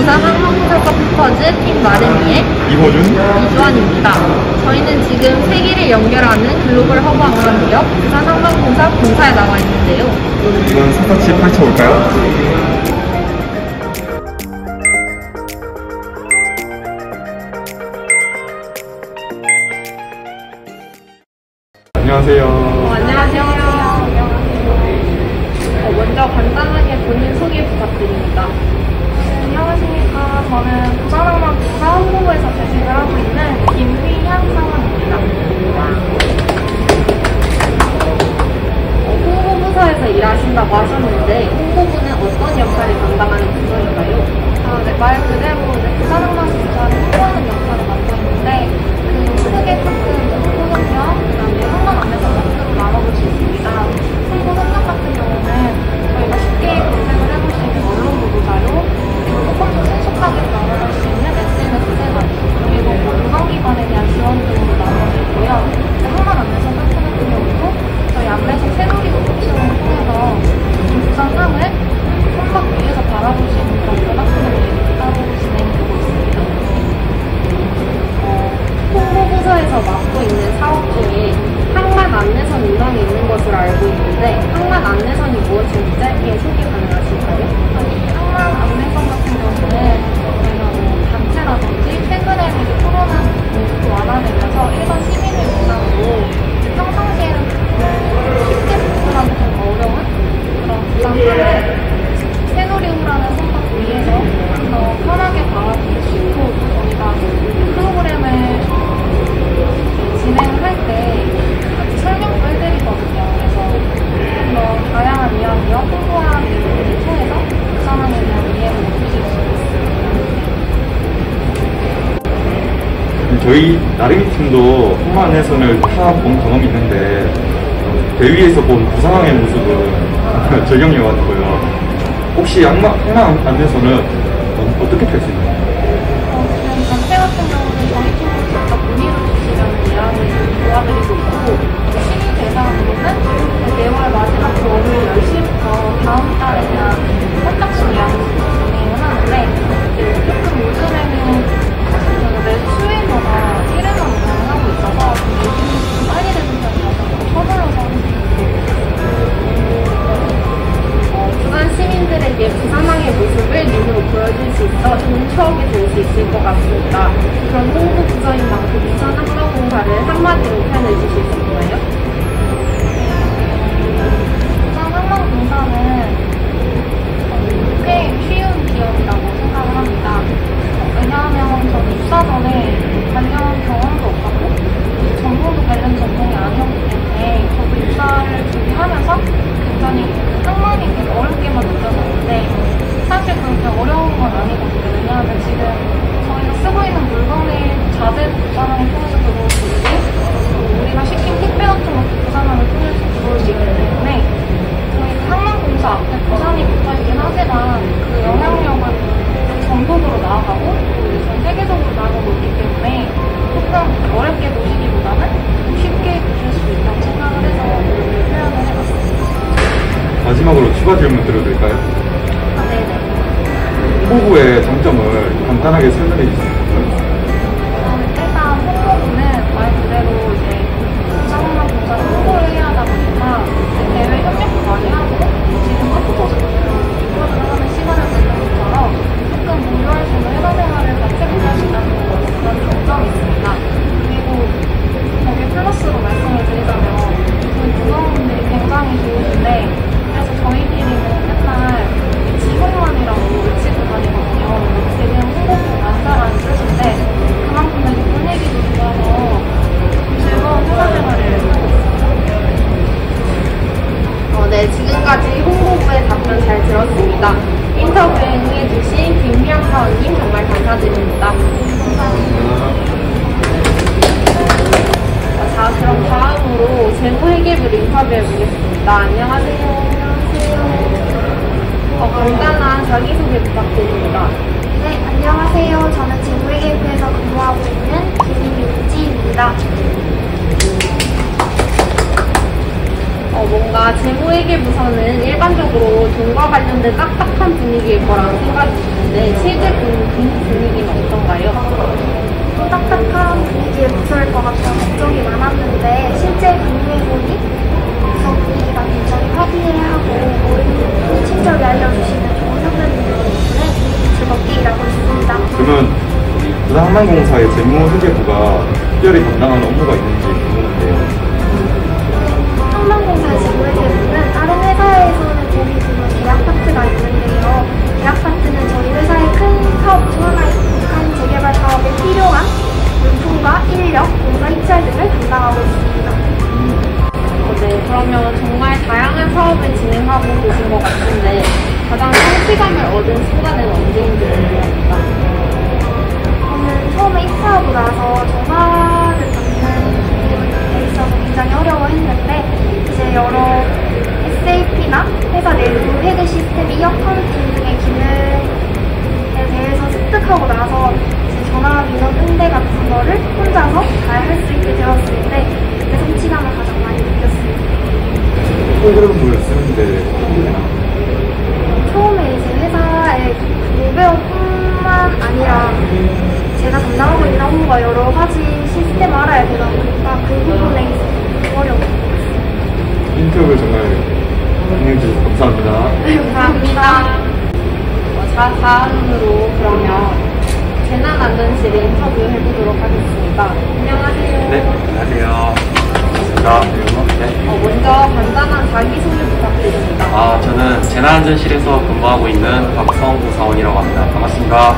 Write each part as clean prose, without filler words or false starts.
부산 항공사 서포터즈 팀 마르미의 이호준, 이주환입니다. 저희는 지금 세계를 연결하는 글로벌 허브 항공 기업 부산 항공사 본사에 나와 있는데요. 이번 스타치 펼쳐볼까요? 안녕하세요. 안녕하세요. 먼저 간단하게 본인 소개 부탁드립니다. 안녕하십니까. 저는 부산항공사 홍보부에서 재직을 하고 있는 김휘향 상원입니다. 홍보부서에서 일하신다고 하셨는데 홍보부는 어떤 역할을 담당하는 부서인가요? 네, 말 그대로 부산항공사를 홍보하는 역할을 맡고 있는데 크게 조금 홍보 성격, 그다음에 항공 안내서 같은 나눠볼 수 있습니다. 홍보 성격 같은 경우는 저희가 쉽게 검색을 해볼 수 있는 언론 보도 자료, 그리고 조금 더 신속하게 나눠볼 수 있는 SNS 세상, 그리고 유관기관에 대한 지원 등으로 나눠져 있고요. 항공 안내서 같은 경우도 저희 안내서 새누리 옵션을 통해서 부산항을 선박 위에서 바라볼 수 있는 그런 전화프로그램이 따로 진행되고 있습니다. 홍보부서에서 맡고 있는 사업 중에 항만 안내선 운항이 있는 것으로 알고 있는데 항만 안내선이 무엇인지 짧게 소개 가능하실까요? 항만 안내선 같은 경우는 저희가 단체라든지 최근에는 코로나 완화되면서 일반 시민을 대상으로 평상시에는 쉽게 접근하기 좀 어려운 그런 부산항을 새누리호라는 선박 위에서 더 편하게 바라볼 수 있도록 저희가 프로그램을 진행을 할 때 설명도 해드리거든요. 그래서 좀 더 다양한 이야기와 풍부한 내용을 통해서 부산항에 대한 이해를 높이실 수 있습니다. 저희 나르미 팀도 항만 안내선을 타본 경험이 있는데 대위에서 본 부산항의 모습은 절경이었고요. 혹시 항만 안내선은 어떻게 탈 수 있나요? 지금 단체 같은 경우는 저희 팀으로 직접 문의를 주시면 예약을 도와드리고 있고 시민 대상으로는 4월 마지막 주 월요일 10시부터 다음 달에 대한 선착순 예약을 진행을 하는데 조금 요즘에는 매주 수요일마다 1회만 운영을 하고 있어서 예약이 좀 빨리 되는 편이라서 서둘러서 하는 부산 시민들에게 부산항의 모습을 눈으로 보여줄 수 있어 좋은 추억이 될 수 있을 것 같습니다. 그럼 홍보부서인 만큼 부산항공사를 한마디로 표현해 주실 수 있나요? 부산항공사는 꽤 쉬운 기업이라고 생각을 합니다. 왜냐하면 저는 입사 전에 관련 경험도 없었고 전공도 관련 전공이 아니었기 때문에 저도 입사를 준비하면서 굉장히 항만이 되게 어렵게만 느껴졌는데 사실 그렇게 어려운 건 아니거든요. 왜냐하면 지금 저희가 쓰고 있는 물건의 자재도 부산항을 통해서 들어올 수 있고 우리가 시킨 택배 같은 것도 부산항을 통해서 들어올 수 있기 때문에 저희는 항만공사 앞에 부산이 붙어있긴 하지만 그 영향력은 전국으로 나아가고 전 세계적으로 나아가고 있기 때문에 조금 어렵게 보시기보다는 쉽게 보실 수 있다고 생각을 해서 이렇게 표현을 해봤습니다. 마지막으로 추가 질문 드려도 될까요? 네네. 홍보부의 장점을 간단하게 설명해 주세요. 일단 홍보부는 말 그대로 이제 부산항공사를 홍보를 해야 하다 보니까 대외 협력도 많이 하고 지금 서포터즈 이거를 하는 시간을 갖는 것처럼 조금 무료할 수 있는 회사 생활을 같이 해볼 수 있다는 그런 장점이 있습니다. 그리고 거기에 플러스로 말씀을 드리자면 저희 구성원들이 굉장히 좋으신데 그래서 저희끼리는 맨날 직원만이라고 외치고 다니거든요. 지금 홍보부 만사라는 뜻인데 그만큼 되게 분위기도 좋아서 즐거운 회사 생활을 하고 있습니다. 네, 지금까지 홍보부의 답변 잘 들었습니다. 인터뷰에 응해주신 김휘향 사원님 정말 감사드립니다. 자, 그럼 다음으로 재무회계부를 인터뷰해보겠습니다. 안녕하세요. 간단한 자기소개 부탁드립니다. 네, 안녕하세요. 저는 재무회계부에서 근무하고 있는 김윤지입니다. 뭔가 재무회계부서는 일반적으로 돈과 관련된 딱딱한 분위기일 거라는 생각이 드는데 같은데 실제 분위기는 어떤가요? 딱딱한 분위기의 부서일 것 같아 걱정이 많았는데 실제 근무해보니 부서 분위기가 굉장히 화기애애하고 모임도 친절히 알려주시는 좋은 선배님들 덕분에 즐겁게 일하고 있습니다. 그러면 부산항공사의 재무회계부가 특별히 담당하는 업무가 있는지 궁금한데요. 항만공사 재무회계부는 다른 회사에서는 보기 드문 계약 파트가 있는데요. 계약 파트는 저희 회사의 큰 사업 중 하나인 재개발 사업에 필요한 물품과 인력, 공사 입찰 등을 담당하고 있습니다. 네, 그러면 정말 다양한 사업을 진행하고 계신 것 같은데 가장 성취감을 얻은 순간은 언제인지 궁금합니다. 저는 처음에 입사하고 나서 전화를 받는 데 있어서 굉장히 어려워했는데 이제 여러 SAP나 회사 내부 헤드 시스템, 이어카운팅 등의 기능에 대해서 습득하고 나서 이제 전화 민원 응대 같은 거를 혼자서 잘 할 수 있게 되었을 때 그때 성취감을 가장 많이 느꼈습니다. 프로그램을 쓰는데 처음에 이제 회사의 무배우뿐만 아니라 제가 담당하고 있는 업무가 여러 가지 시스템을 알아야 되다 보니까 그 부분에 있어서 어려웠어요. 인터뷰 정말 응해주셔서 감사합니다. 감사합니다. 다음으로 그러면 재난안전실에 인터뷰 해보도록 하겠습니다. 안녕하세요. 네, 안녕하세요. 반갑습니다. 네. 먼저 간단한 자기소개 부탁드립니다. 저는 재난안전실에서 근무하고 있는 박성구 사원이라고 합니다. 반갑습니다.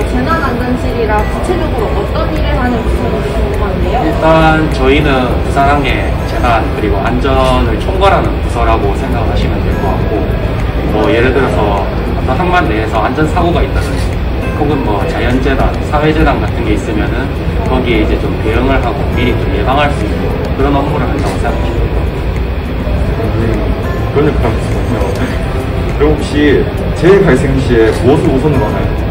재난안전실이라 구체적으로 어떤 일을 하는 부서인지 궁금한데요. 일단 저희는 부산항해 재난 그리고 안전을 총괄하는 부서라고 생각하시면 될 것 같고, 예를 들어서 어떤 항만 내에서 안전사고가 있다든지 혹은 자연재난, 사회재난 같은 게 있으면은 거기에 이제 좀 대응을 하고 미리 좀 예방할 수 있는 그런 업무를 한다고 생각하시면 될 것 같아요. 그런 역할을 하시군요. 그럼 혹시 재해 발생 시에 무엇을 우선으로 하나요?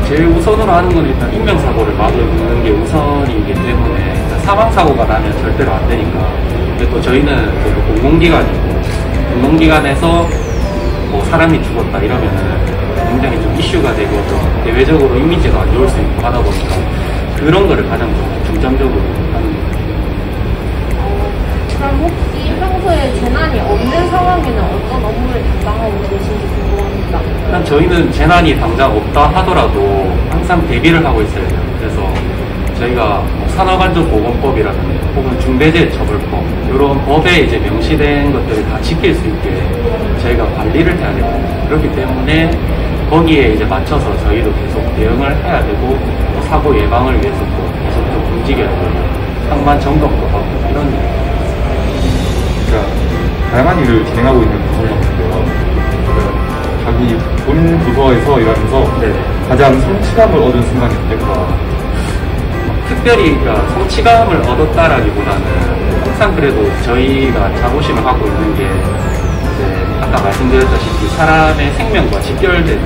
제일 우선으로 하는 건 일단 인명사고를 막는 게 우선이기 때문에 사망사고가 나면 절대로 안 되니까. 근데 또 저희는 또 공공기관이고, 공공기관에서 사람이 죽었다 이러면은 굉장히 좀 이슈가 되고 좀 대외적으로 이미지가 안 좋을 수 있고 하다 보니까 그런 거를 가장 좀 중점적으로 하는 거예요. 그럼 혹시 평소에 재난이 없는 상황에는 어떤 업무를 담당하고 계신지 궁금합니다. 일단 저희는 재난이 당장 없다 하더라도 항상 대비를 하고 있어야 돼요. 그래서 저희가 산업안전보건법이라든지 혹은 중대재해처벌법 이런 법에 이제 명시된 것들을 다 지킬 수 있게 저희가 관리를 해야 되고, 그렇기 때문에 거기에 이제 맞춰서 저희도 계속 대응을 해야 되고, 또 사고 예방을 위해서 또 계속 좀 움직여야 되고, 항만 점검도 하고 이런 일. 그러니까 다양한 일을 진행하고 있는 부서인 것 같은데요. 그러니까 자기 본인 부서에서 일하면서 네. 가장 성취감을 얻은 순간이 언제일까? 특별히 그러니까 성취감을 얻었다라기보다는 항상 그래도 저희가 자부심을 갖고 있는 게 이제 아까 말씀드렸다시피 사람의 생명과 직결되는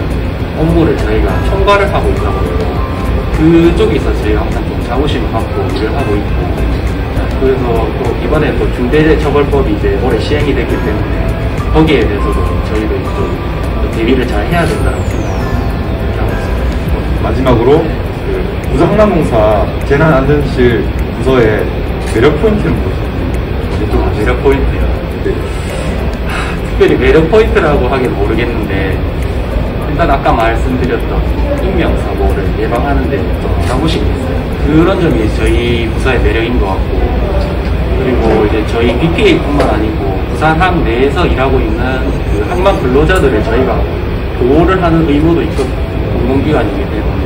업무를 저희가 총괄을 하고 있다 보니까 그쪽에 있어서 저희가 항상 좀 자부심을 갖고 일을 하고 있고, 그래서 또 이번에 또 중대재해처벌법이 이제 올해 시행이 됐기 때문에 거기에 대해서도 저희도 좀 대비를 잘 해야 된다고 생각하고 있습니다. 마지막으로 부산항공사 재난안전실 부서의 매력 포인트는 무엇인지? 매력 포인트요. 네. 특별히 매력 포인트라고 하긴 모르겠는데, 일단 아까 말씀드렸던 인명사고를 예방하는 데 좀 자부심이 있어요. 그런 점이 저희 부서의 매력인 것 같고, 그리고 이제 저희 BPA뿐만 아니고 부산항 내에서 일하고 있는 그 항만 근로자들을 저희가 보호를 하는 의무도 있거든요. 공공기관이기 때문에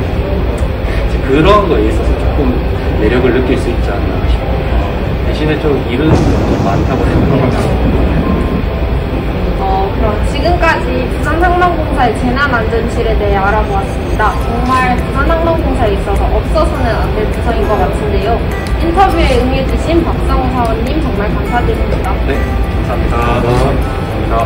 그런 거에 있어서 조금 매력을 느낄 수 있지 않나 싶어요. 대신에 좀 일은 좀 많다고 생각합니다. 그럼 지금까지 부산항만공사의 재난안전실에 대해 알아보았습니다. 정말 부산항만공사에 있어서 없어서는 안 될 부서인 것 같은데요. 인터뷰에 응해주신 박상우 사원님 정말 감사드립니다. 네, 감사합니다. 감사합니다.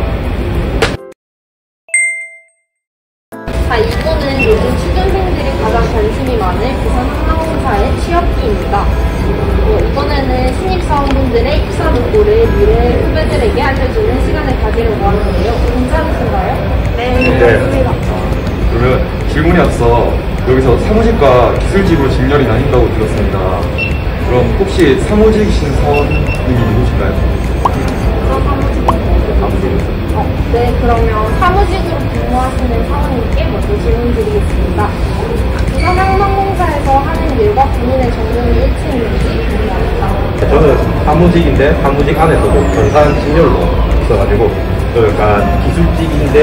자, 이분은 요즘 취준생들이 가장 관심이 많은 부산항만공사의 취업기입니다. 이번에는 신입사원분들의 입사 노고를 미래 후배들에게 알려주는 시간을 가지려고 하는데요. 괜찮으신가요? 처음에 앞서 여기서 사무직과 기술직으로 직렬이 나뉜다고 들었습니다. 그럼 혹시 사무직이신 사원님이 누구신가요? 네, 그러면 사무직으로 근무하시는 사원님께 먼저 질문 드리겠습니다. 부산항공사에서 하는 일과 본인의 전공이 일치했는지 궁금합니다. 저는 사무직인데 사무직 안에서도 전산 진열로 있어가지고 또 약간 기술직인데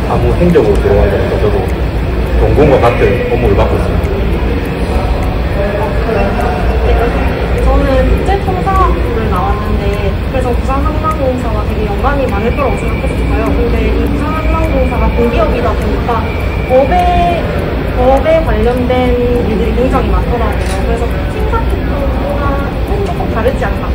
사무 행정으로 들어가야 되니까 저도 전공과 같은 업무를 맡고 있습니다. 저는 국제통상학부를 나왔는데 그래서 부산항공사가 되게 연관이 많을 거라고 생각했었어요. 근데 이 부산항공사가 공기업이다 보니까 법에 관련된 일들이 굉장히 많더라고요. 그래서 심사평가는 조금 다르지 않나.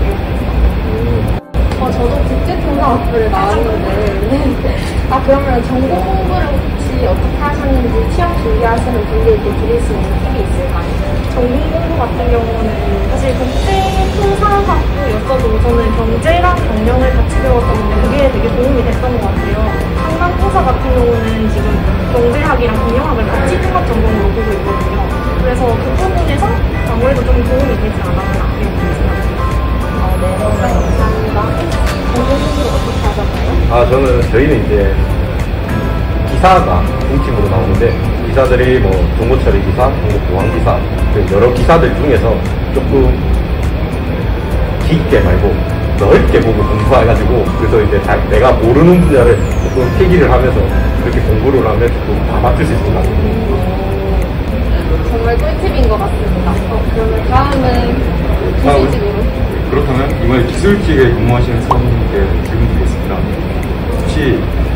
저도 국제통상학부를 나왔는데 그러면 전공 공부를 혹시 어떻게 하셨는지 시험 준비하시는 분들께 드릴 수 있는 팁이 있을까요? 전공 공부 같은 경우는 사실 국제통상학부였어도 저는 경제랑 경영을 같이 배웠던 데 그게 되게 도움이 됐던 것 같아요. 항공사 같은 경우는 지금 경제학이랑 경영학을 같이 통합 전공으로 보고 있거든요. 그래서 그 부분에서 아무래도 좀 도움이 되지 않았나 이렇게 생각합니다. 네, 감사합니다. 전공 공부를 어떻게 하셨나요? 저는 저희는 이제 기사가 중심으로 나오는데 기사들이 뭐 정보처리 기사, 정보보안 기사 여러 기사들 중에서 조금 깊게 말고 넓게 보고 공부해가지고 그래서 이제 내가 모르는 분야를 조금 필기를 하면서 그렇게 공부를 하면 조금 다 맞출 수 있을 것 같아요. 정말 꿀팁인 것 같습니다. 그러면 다음은 기술직으로. 그렇다면 이번에 기술직에 근무하시는 사원님께 질문 드리겠습니다. 혹시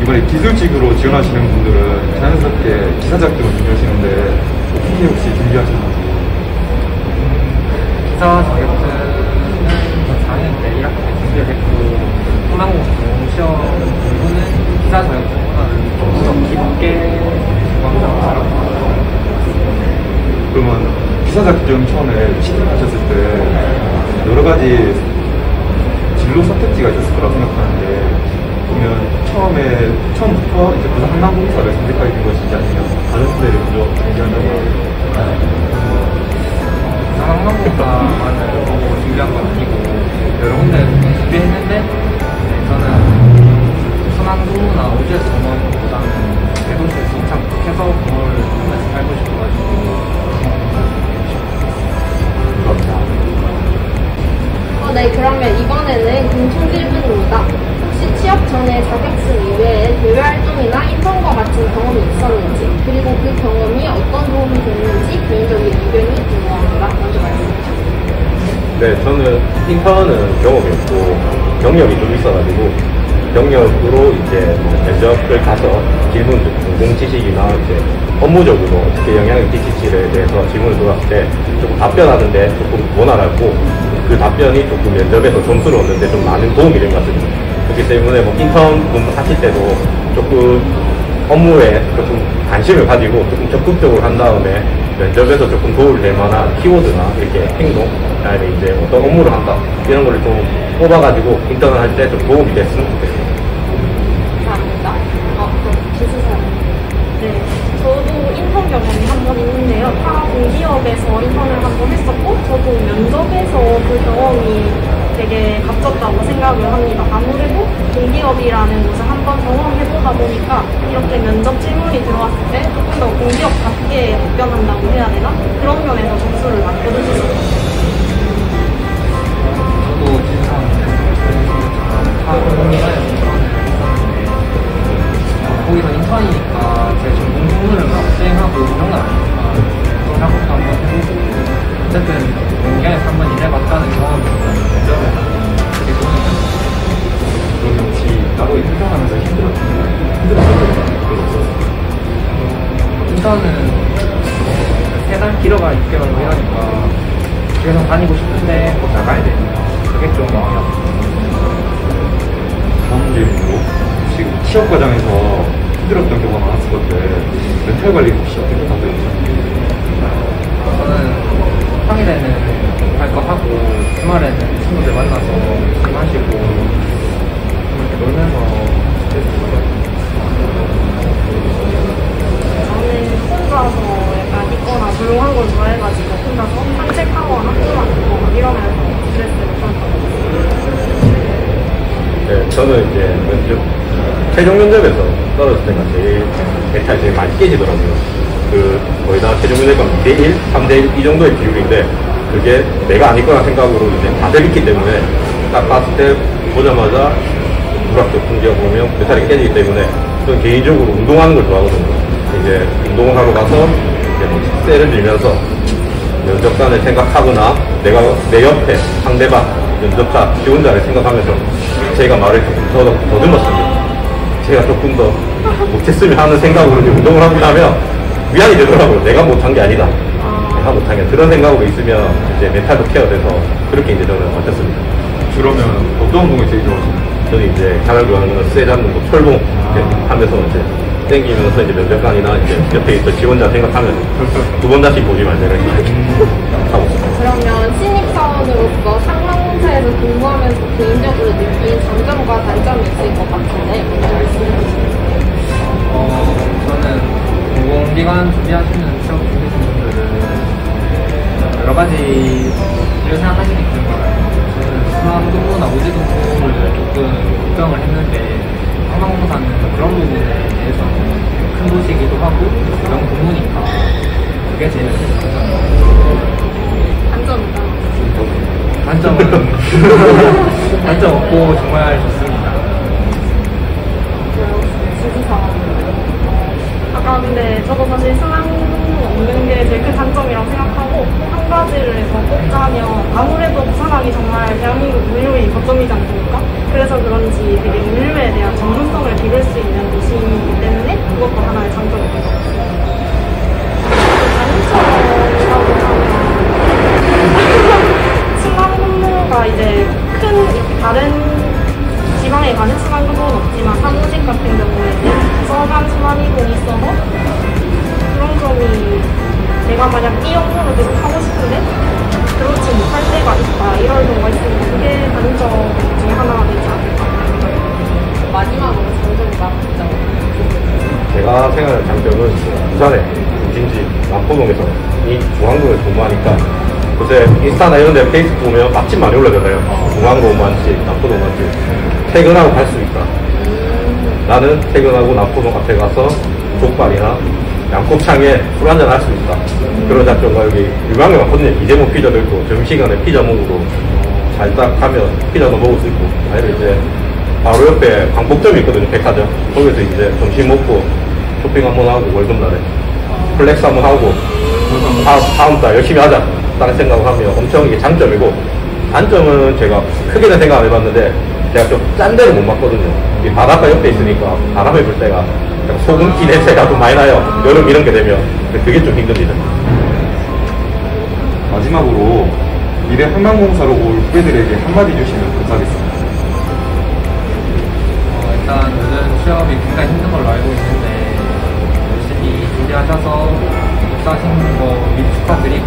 이번에 기술직으로 지원하시는 분들은 자연스럽게 기사 자격증을 준비하시는데 어떻게 혹시 준비하셨는지? 기사 자격증은 4학년 때 1학기 때 준비를 했고 항공공 시험 공부는 기사 자격증보다는 조금 더 깊게 공부한다고 생각합니다. 그러면 기사 자격증 처음에 취득하셨을 때 여러 가지 진로 선택지가 있었을 거라고 생각하는데 그러면 처음부터 이제 부산 항공사를 선택하게 된 것인지 아니면 다른 데를 먼저 준비한다고 항공사만을 보고 준비한 건 아니고 여러 군데 준비했는데 저는 순항근무나 우주에서 근무보다는 해군에서 정착해서 근무를 하면서 살고 싶어가지고 네, 그러면 이번에는 공통 질문입니다. 혹시 취업 전에 자격증 이외에 대외 활동이나 인턴과 같은 경험이 있었는지, 그리고 그 경험이 어떤 도움이 됐는지 개인적인 의견이 궁금합니다. 먼저 말씀해주세요. 네, 저는 인턴은 경험이 없고 경력이 좀 있어가지고 경력으로 이제 면접을 가서 질문 전공 지식이나 이제 업무적으로 어떻게 영향을 끼칠지에 대해서 질문을 들었을 때 조금 답변하는데 조금 원활하고 그 답변이 조금 면접에서 점수를 얻는데 좀 많은 도움이 된 것 같습니다. 그렇기 때문에 뭐 인턴 근무하실 때도 조금 업무에 조금 관심을 가지고 조금 적극적으로 한 다음에 면접에서 조금 도움이 될 만한 키워드나 이렇게 행동, 그다음에 이제 어떤 업무를 한다 이런 거를 좀 뽑아가지고 인턴을 할 때 좀 도움이 됐으면 좋겠습니다. 감사합니다. 그럼 기수사님. 네, 저도 인턴 경험이 한 번 있는데요. 타 공기업에서 인턴을 한 번 했었고, 저도 면접에서 그 경험이 되게 값졌다고 생각을 합니다. 아무래도 공기업이라는 곳을 한 번 경험해보다 보니까 이렇게 면접 질문이 들어왔을 때 조금 더 공기업답게 답변한다고 해야 되나? 그런 면에서 점수를 많이 얻을 수 있었던 것 같아요. 저도 기사인데 항공사에서 인턴을 거기서 인턴이니까 제 전공 직무를 막 수행하고 이런 건 아니니까 그런 작업도 한번 해보고 어쨌든 공장에서 한번 일해봤다는 경험이 있어서 면접을 되게 도움이 됐어요. 그러면 혹시 따로 인턴하면서 힘들었던 건 별로 없었어요? 인턴은 3달 길어가 6개월 뭐 이러니까 계속 다니고 싶은데 뭐 나가야 되니까 그게 좀 마음이 아프고. 다음 질문으로 지금 취업 과정에서 힘들었던 경우가 많았을 건데 멘탈 관리 혹시 어떻게 하고 있나요? 저는 평일에는 할 거 하고 주말에는 친구들 만나서 술 마시고 이렇게 놀면서 스트레스 풀어요. 저는 혼자서 최종 면접에서 떨어질 때가 제일 멘탈이 제일 많이 깨지더라고요. 거의 다 최종 면접관 2대1, 3대1 이 정도의 비율인데 그게 내가 아니거나 생각으로 이제 다들 있기 때문에 딱 봤을 때 보자마자 누락적 풍지가 보면 멘탈이 깨지기 때문에 저는 개인적으로 운동하는 걸 좋아하거든요. 이제 운동을 하러 가서 이제 뭐 셀을 들면서 면접관을 생각하거나 내가 내 옆에 상대방, 면접자, 지원자를 생각하면서 제가 말을 더듬었습니다. 제가 조금 더 못했으면 하는 생각으로 이제 운동을 하고 나면 위안이 되더라고요. 내가 못한 게 아니다. 내가 못한 게 그런 생각으로 있으면 이제 멘탈도 케어돼서 그렇게 이제 저는 버텼습니다. 그러면 어떤 운동이 제일 좋아하시나요? 저는 이제 가장 좋아하는 건 쇠 잡는 거, 철봉 하면서 이제 땡기면서 이제 면접관이나 이제 옆에 있던 지원자 생각하면서 두 번 다시 보지 말자 이렇게 하고 있습니다. 그러면 신입사원으로서 상황공사에서 근무하면서 개인적으로 느낀 장점과 단점이 있을 것 같은데 먼저 말씀해 주시겠어요? 저는 공공기관 준비하시는 취업 준비생분들은 여러 가지 일을 생각하시기 때문에 저는 수학근무나 우주근무를 조금 걱정을 했는데 항공사는 그런 부분에 대해서는 큰 도시이기도 하고 그런 근무니까 그게 제일 큰 단점이다. 단점은 단점 없고 정말 좋습니다. 아까 근데 저도 사실 수강 없는 게 제일 큰 단점이라고 생각하고 한 가지를 더 꼽자면 아무래도 부산항이 정말 대한민국 물류의 거점이지 않습니까? 그래서 그런지 되게 물류에 대한 전문성을 기를 수 있는 도시이기 때문에 그것도 하나의 장점인 것 같습니다. 단점이라고 하면 수강 근무가 이제 큰 다른 지방에 가는 수강 근무는 없지만 사무직 같은 경우에는 서간 순환이동이 있어서 그런 점이 내가 만약 이 업무를 계속 하고 싶은데 그렇지 못할 때가 있다 이런 경우가 있으면 그게 단점 중에 하나가 되지 않을까. 마지막으로 장점과 단점. 제가 생각하는 장점은 부산에 진지 남포동에서 이 중앙동에서 근무하니까 요새 인스타나 이런 데 페이스북 보면 맛집 많이 올라잖아요. 중앙동 맛집, 남포동 맛집. 퇴근하고 갈 수 있다. 나는 퇴근하고 남포동 앞에 가서 족발이나 양곱창에 술 한잔 할 수 있다. 그런 장점과 여기 유명한 게 많거든요. 이재모 피자도 있고 점심시간에 피자 먹으러 잘 딱 하면 피자도 먹을 수 있고 아니면 이제 바로 옆에 광복점이 있거든요. 백화점. 거기서 이제 점심 먹고 쇼핑 한번 하고 월급날에 플렉스 한번 하고 다음 달 열심히 하자 다른 생각을 하면 엄청 이게 장점이고 단점은 제가 크게는 생각 안 해봤는데 제가 좀 짠 데를 못 맞거든요. 이 바닷가 옆에 있으니까 바람이 불 때가 소금기 냄새가 좀 많이 나요. 여름 이런 게 되면 그게 좀 힘듭니다. 마지막으로 미래 한강공사로 올 후배들에게 한마디 주시면 감사하겠습니다. 일단 요즘 취업이 굉장히 힘든 걸로 알고 있는데 열심히 준비하셔서 입사하시는 거 미리 축하드리고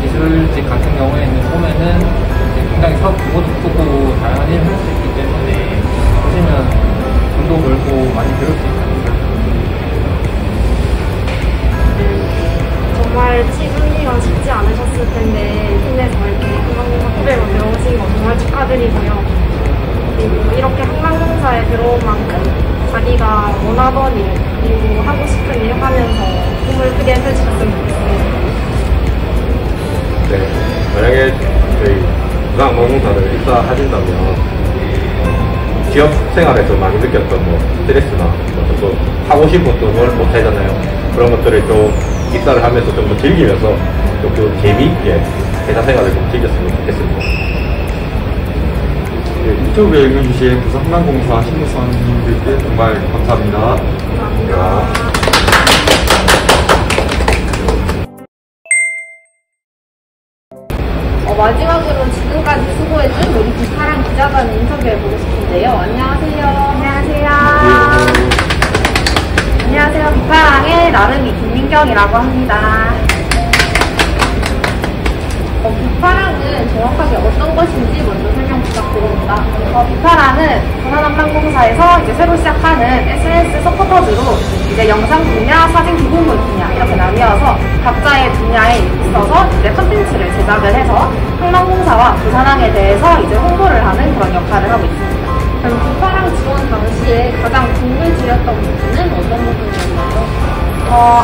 기술직 같은 경우에는 보면은 이제 굉장히 사업 규모도 크고 다양한 일을 할 수 있기 때문에 보시면 돈도 벌고 많이 배울 수 있다는 정말 지금이랑 쉽지 않으셨을 텐데 힘내서 이렇게 한강공사 후배로 들어오신 거 정말 축하드리고요. 그리고 이렇게 한강공사에 들어온 만큼 자기가 원하던 일 그리고 하고 싶은 일 하면서 꿈을 크게 펼치셨으면 좋겠습니다. 네, 만약에 저희 부산항공사를 입사하신다면 기업 생활에서 많이 느꼈던 뭐 스트레스나 또 하고 싶었던 걸 못하잖아요. 그런 것들을 좀 입사를 하면서 좀 더 즐기면서 조금 재미있게 회사 생활을 좀 즐겼으면 좋겠습니다. 네, 인터뷰에 응해주신 부산항공사 신입사원님들께 정말 감사합니다. 감사합니다. 마지막으로 지금까지 수고해준 우리 비파랑 기자단 인터뷰해보고 싶은데요. 안녕하세요. 안녕하세요. 안녕하세요. 비파랑의 나름이 김민경이라고 합니다. 비파랑은 정확하게 어떤 것인지 먼저 설명 부탁드립니다. 비파랑은 부산항공사에서 이제 새로 시작하는 SNS 서포터즈로 이제 영상 분야, 사진 기본물 분야 이렇게 나뉘어서 각자의 분야에 있어서 이제 컨텐츠를 제작을 해서 항공사와 부산항에 대해서 이제 홍보를 하는 그런 역할을 하고 있습니다. 그럼 비파랑 지원 당시에 가장 공을 들였던 부분은 어떤 부분이었나요?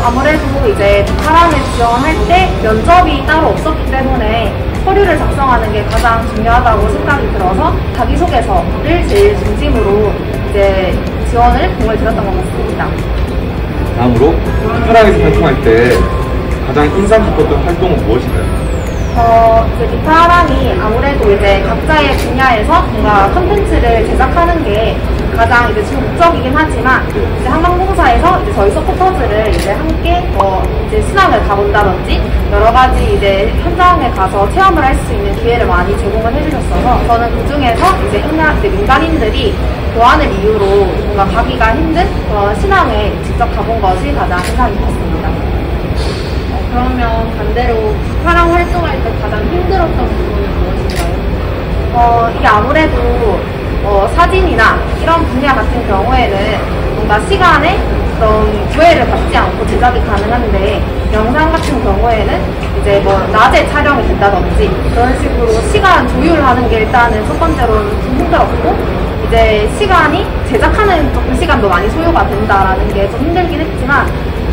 아무래도 이제 비파랑을 지원할 때 면접이 따로 없었기 때문에 서류를 작성하는 게 가장 중요하다고 생각이 들어서 자기소개서를 제일 중심으로 이제 지원을 공을 들였던 것 같습니다. 다음으로 비파랑에서 활동할 때 가장 인상 깊었던 활동은 무엇인가요? 이제 비파랑이 아무래도 이제 각자의 분야에서 뭔가 콘텐츠를 제작하는 게 가장 이제 주 목적이긴 하지만 이제 한방공사에서 이제 저희 서포터즈를 이제 함께 이제 신앙을 가본다든지 여러 가지 이제 현장에 가서 체험을 할 수 있는 기회를 많이 제공을 해주셨어서 저는 그 중에서 이제 민간인들이 교환을 이유로 뭔가 가기가 힘든 그런 신앙에 직접 가본 것이 가장 인상 깊었습니다. 그러면 반대로 비파랑 활동할 때 가장 힘들었던 부분은 무엇인가요? 이게 아무래도 사진이나 이런 분야 같은 경우에는 뭔가 시간에 그런 구애를 받지 않고 제작이 가능한데 영상 같은 경우에는 이제 뭐 낮에 촬영이 된다든지 그런 식으로 시간 조율하는 게 일단은 첫 번째로는 좀 힘들었고 이제 시간이 제작하는 조금 시간도 많이 소요가 된다라는 게 좀 힘들긴 했지만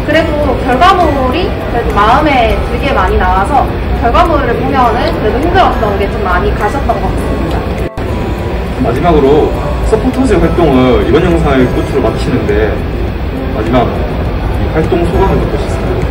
그래도 결과물이 그래도 마음에 들게 많이 나와서 결과물을 보면은 그래도 힘들었던 게 좀 많이 가셨던 것 같습니다. 마지막으로 서포터즈 활동을 이번 영상을 끝으로 마치는데 마지막 이 활동 소감은 어떠셨나요?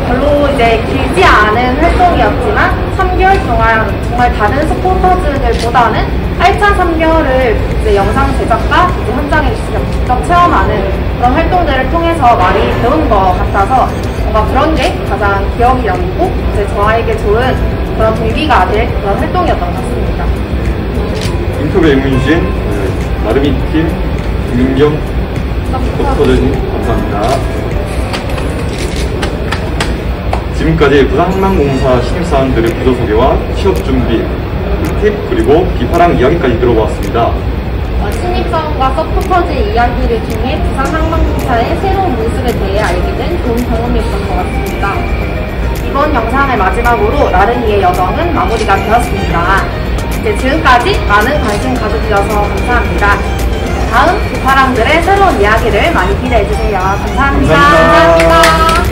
별로 이제 길지 않은 활동이었지만 3개월 동안 정말 다른 서포터즈들보다는 알찬 3개월을 이제 영상 제작과 이제 현장에 직접 체험하는 그런 활동들을 통해서 많이 배운 것 같아서 뭔가 그런 게 가장 기억이 남고 이제 저에게 좋은 그런 동기가 될 그런 활동이었던 것 같습니다. 인터뷰에 응해주신 나름이 팀 김윤경 서포터즈님 감사합니다. 지금까지 부산항공사 신입사원들의 구조 소개와 취업 준비, 팁 그리고 비파랑 이야기까지 들어보았습니다. 신입사원과 서포터즈 이야기를 통해 부산항공사의 새로운 모습에 대해 알게 된 좋은 경험이었던 것 같습니다. 이번 영상을 마지막으로 나른이의 여정은 마무리가 되었습니다. 이제 지금까지 많은 관심 가져주셔서 감사합니다. 다음 비파랑들의 새로운 이야기를 많이 기대해주세요. 감사합니다. 감사합니다. 감사합니다.